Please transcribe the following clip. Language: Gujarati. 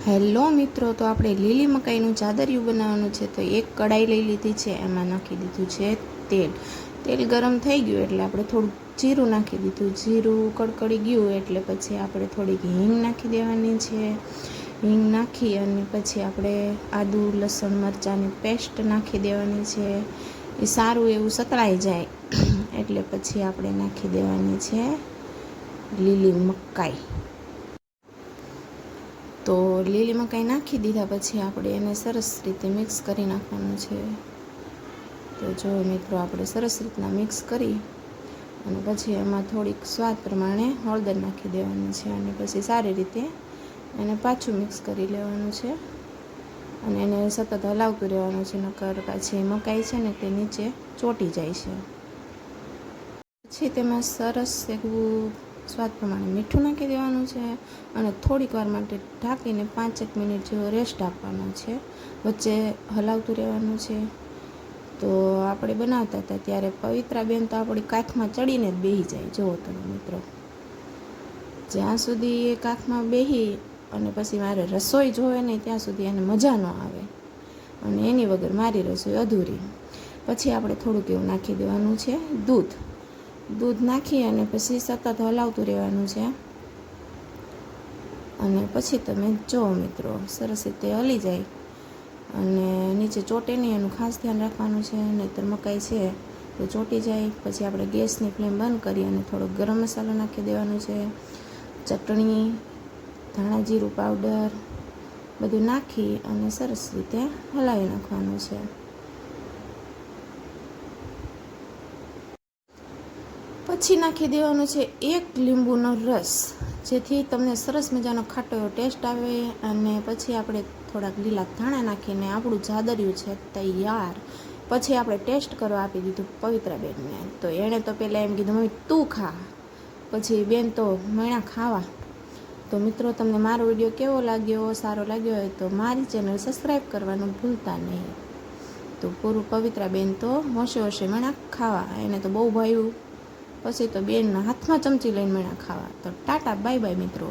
હેલો મિત્રો, તો આપણે લીલી મકાઈનું ચાદરિયું બનાવવાનું છે. તો એક કડાઈ લઈ લીધી છે, એમાં નાખી દીધું છે તેલ ગરમ થઈ ગયું એટલે આપણે થોડુંક જીરું નાખી દીધું. જીરું કડકડી ગયું એટલે પછી આપણે થોડીક હિંગ નાખી દેવાની છે. હિંગ નાખી અને પછી આપણે આદુ લસણ મરચાંની પેસ્ટ નાખી દેવાની છે. એ સારું એવું સતળાઈ જાય એટલે પછી આપણે નાખી દેવાની છે લીલી મકાઈ. તો લીલી મકાઈ નાખી દીધા પછી આપણે એને સરસ રીતે મિક્સ કરી નાખવાનું છે. તો જો મિત્રો, આપણે સરસ રીતના મિક્સ કરી અને પછી એમાં થોડીક સ્વાદ પ્રમાણે હળદર નાખી દેવાની છે અને પછી સારી રીતે એને પાછું મિક્સ કરી લેવાનું છે અને એને સતત હલાવતું રહેવાનું છે, નકર પાછી મકાઈ છે ને તે નીચે ચોંટી જાય છે. પછી તેમાં સરસ એવું સ્વાદ પ્રમાણે મીઠું નાખી દેવાનું છે અને થોડીક વાર માટે ઢાંકીને 5 મિનિટ જેવો રેસ્ટ આપવાનો છે. વચ્ચે હલાવતું રહેવાનું છે. તો આપણે બનાવતા હતા ત્યારે પવિત્રાબેન તો આપણી કાખમાં ચડીને જ બેસી જાય. જુઓ તમે મિત્રો, જ્યાં સુધી એ કાખમાં બેસી અને પછી મારે રસોઈ જોવે નહીં ત્યાં સુધી એને મજા ન આવે અને એની વગર મારી રસોઈ અધૂરી. પછી આપણે થોડુંક એવું નાખી દેવાનું છે દૂધ નાખી અને પછી સતત હલાવતું રહેવાનું છે અને પછી તમે જુઓ મિત્રો, સરસ રીતે હલી જાય અને નીચે ચોટે નહીં એનું ખાસ ધ્યાન રાખવાનું છે, નહીંતર મકાઈ છે તો ચોંટી જાય. પછી આપણે ગેસની ફ્લેમ બંધ કરી અને થોડોક ગરમ મસાલો નાખી દેવાનો છે, ચટણી, ધાણા જીરું પાવડર બધું નાખી અને સરસ રીતે હલાવી નાખવાનું છે. પછી નાખી દેવાનો છે 1 લીંબુનો રસ, જેથી તમને સરસ મજાનો ખાટો એવો ટેસ્ટ આવે. અને પછી આપણે થોડાક લીલા ધાણા નાખીને આપણું ચાદરિયું છે તૈયાર. પછી આપણે ટેસ્ટ કરવા આપી દીધું પવિત્રાબેનને. તો એણે તો પહેલાં એમ કીધું, મમ્મી તું ખા. પછી બેન તો મળ્યા ખાવા. તો મિત્રો, તમને મારો વિડીયો કેવો લાગ્યો, સારો લાગ્યો હોય તો મારી ચેનલ સબસ્ક્રાઈબ કરવાનું ભૂલતા નહીં. તો પૂરું પવિત્રાબેન તો હોશે હોશે મળ્યા ખાવા. એને તો બહુ ભાવ્યું. પછી તો બેનના હાથમાં ચમચી લઈને મળ્યા ખાવા. તો ટાટા, બાય બાય મિત્રો.